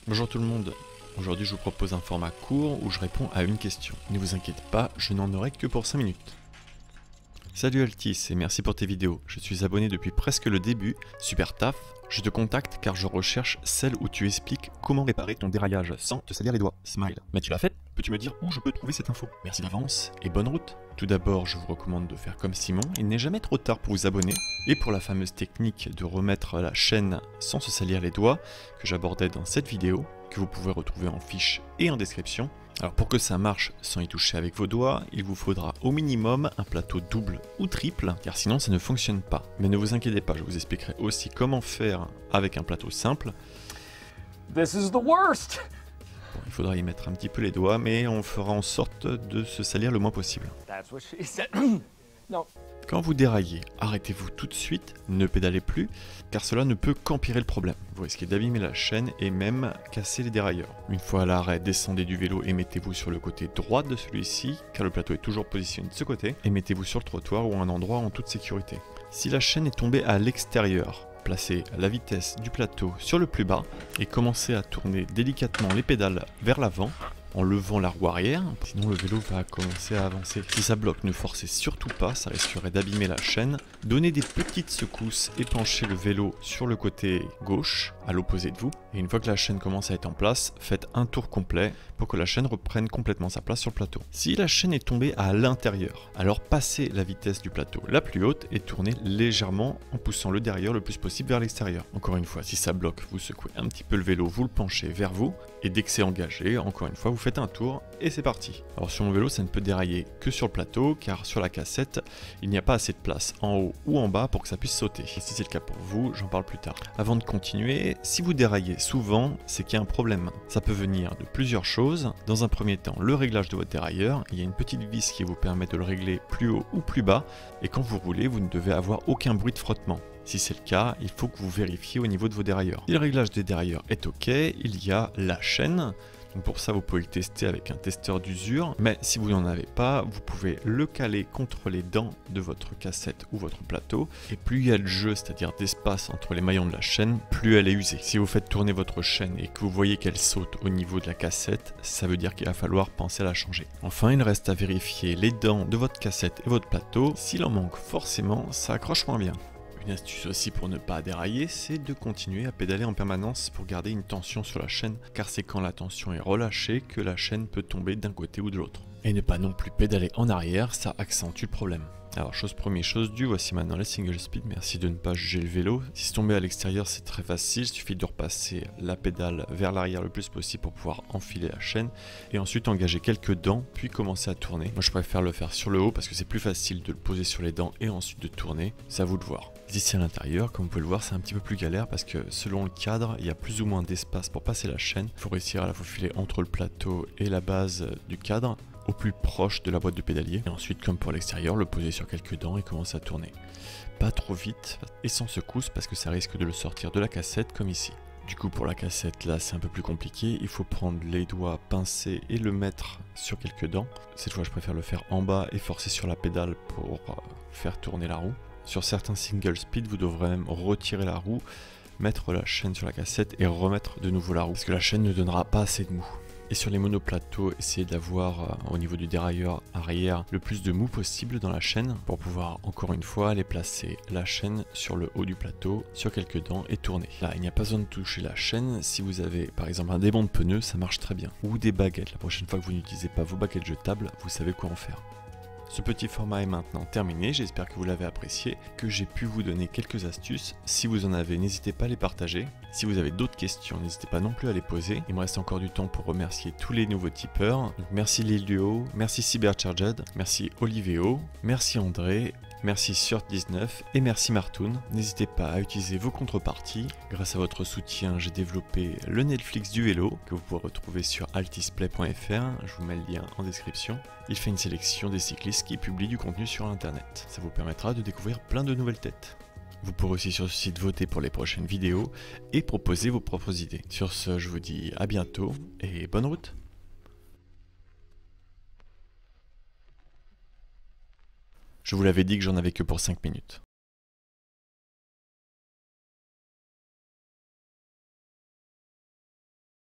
Bonjour tout le monde, aujourd'hui je vous propose un format court où je réponds à une question. Ne vous inquiétez pas, je n'en aurai que pour 5 minutes. Salut Altis et merci pour tes vidéos, je suis abonné depuis presque le début, super taf. Je te contacte car je recherche celle où tu expliques comment réparer ton déraillage sans te salir les doigts, smile. Mais tu l'as faite? Peux-tu me dire où je peux trouver cette info? Merci d'avance et bonne route. Tout d'abord, je vous recommande de faire comme Simon, il n'est jamais trop tard pour vous abonner. Et pour la fameuse technique de remettre la chaîne sans se salir les doigts, que j'abordais dans cette vidéo, que vous pouvez retrouver en fiche et en description. Alors pour que ça marche sans y toucher avec vos doigts, il vous faudra au minimum un plateau double ou triple, car sinon ça ne fonctionne pas. Mais ne vous inquiétez pas, je vous expliquerai aussi comment faire avec un plateau simple. This is the worst. Bon, il faudra y mettre un petit peu les doigts, mais on fera en sorte de se salir le moins possible. That's what she said. No. Quand vous déraillez, arrêtez-vous tout de suite, ne pédalez plus, car cela ne peut qu'empirer le problème. Vous risquez d'abîmer la chaîne et même casser les dérailleurs. Une fois à l'arrêt, descendez du vélo et mettez-vous sur le côté droit de celui-ci, car le plateau est toujours positionné de ce côté, et mettez-vous sur le trottoir ou un endroit en toute sécurité. Si la chaîne est tombée à l'extérieur, placez la vitesse du plateau sur le plus bas et commencez à tourner délicatement les pédales vers l'avant, en levant la roue arrière, sinon le vélo va commencer à avancer. Si ça bloque, ne forcez surtout pas, ça risquerait d'abîmer la chaîne. Donnez des petites secousses et penchez le vélo sur le côté gauche, à l'opposé de vous. Et une fois que la chaîne commence à être en place, faites un tour complet pour que la chaîne reprenne complètement sa place sur le plateau. Si la chaîne est tombée à l'intérieur, alors passez la vitesse du plateau la plus haute et tournez légèrement en poussant le derrière le plus possible vers l'extérieur. Encore une fois, si ça bloque, vous secouez un petit peu le vélo, vous le penchez vers vous. Et dès que c'est engagé, encore une fois, vous faites un tour et c'est parti. Alors sur mon vélo, ça ne peut dérailler que sur le plateau, car sur la cassette, il n'y a pas assez de place en haut ou en bas pour que ça puisse sauter. Et si c'est le cas pour vous, j'en parle plus tard. Avant de continuer, si vous déraillez souvent, c'est qu'il y a un problème. Ça peut venir de plusieurs choses. Dans un premier temps, le réglage de votre dérailleur. Il y a une petite vis qui vous permet de le régler plus haut ou plus bas. Et quand vous roulez, vous ne devez avoir aucun bruit de frottement. Si c'est le cas, il faut que vous vérifiez au niveau de vos dérailleurs. Si le réglage des dérailleurs est OK, il y a la chaîne. Donc pour ça, vous pouvez le tester avec un testeur d'usure, mais si vous n'en avez pas, vous pouvez le caler contre les dents de votre cassette ou votre plateau. Et plus il y a de jeu, c'est-à-dire d'espace entre les maillons de la chaîne, plus elle est usée. Si vous faites tourner votre chaîne et que vous voyez qu'elle saute au niveau de la cassette, ça veut dire qu'il va falloir penser à la changer. Enfin, il reste à vérifier les dents de votre cassette et votre plateau. S'il en manque forcément, ça accroche moins bien. Une astuce aussi pour ne pas dérailler, c'est de continuer à pédaler en permanence pour garder une tension sur la chaîne, car c'est quand la tension est relâchée que la chaîne peut tomber d'un côté ou de l'autre. Et ne pas non plus pédaler en arrière, ça accentue le problème. Alors chose première, chose due, voici maintenant les single speed, merci de ne pas juger le vélo. Si c'est tombé à l'extérieur, c'est très facile, il suffit de repasser la pédale vers l'arrière le plus possible pour pouvoir enfiler la chaîne et ensuite engager quelques dents puis commencer à tourner. Moi je préfère le faire sur le haut parce que c'est plus facile de le poser sur les dents et ensuite de tourner, c'est à vous de voir. Ici à l'intérieur, comme vous pouvez le voir, c'est un petit peu plus galère parce que selon le cadre, il y a plus ou moins d'espace pour passer la chaîne. Il faut réussir à la faufiler entre le plateau et la base du cadre, au plus proche de la boîte de pédalier. Et ensuite, comme pour l'extérieur, le poser sur quelques dents et commencer à tourner. Pas trop vite et sans secousse parce que ça risque de le sortir de la cassette comme ici. Du coup pour la cassette là c'est un peu plus compliqué, il faut prendre les doigts pincés et le mettre sur quelques dents. Cette fois je préfère le faire en bas et forcer sur la pédale pour faire tourner la roue. Sur certains single speed vous devrez même retirer la roue, mettre la chaîne sur la cassette et remettre de nouveau la roue parce que la chaîne ne donnera pas assez de mou. Et sur les monoplateaux, essayez d'avoir au niveau du dérailleur arrière le plus de mou possible dans la chaîne pour pouvoir encore une fois aller placer la chaîne sur le haut du plateau, sur quelques dents et tourner. Là, il n'y a pas besoin de toucher la chaîne. Si vous avez par exemple un débond de pneus, ça marche très bien. Ou des baguettes. La prochaine fois que vous n'utilisez pas vos baguettes jetables, vous savez quoi en faire. Ce petit format est maintenant terminé, j'espère que vous l'avez apprécié, que j'ai pu vous donner quelques astuces. Si vous en avez, n'hésitez pas à les partager. Si vous avez d'autres questions, n'hésitez pas non plus à les poser. Il me reste encore du temps pour remercier tous les nouveaux tipeurs. Donc, merci Lilio, merci Cybercharged, merci Oliveo, merci André, merci Surt19 et merci Martoon. N'hésitez pas à utiliser vos contreparties. Grâce à votre soutien, j'ai développé le Netflix du vélo que vous pourrez retrouver sur altisplay.fr. Je vous mets le lien en description. Il fait une sélection des cyclistes qui publient du contenu sur internet. Ça vous permettra de découvrir plein de nouvelles têtes. Vous pourrez aussi sur ce site voter pour les prochaines vidéos et proposer vos propres idées. Sur ce, je vous dis à bientôt et bonne route. Je vous l'avais dit que j'en avais que pour 5 minutes.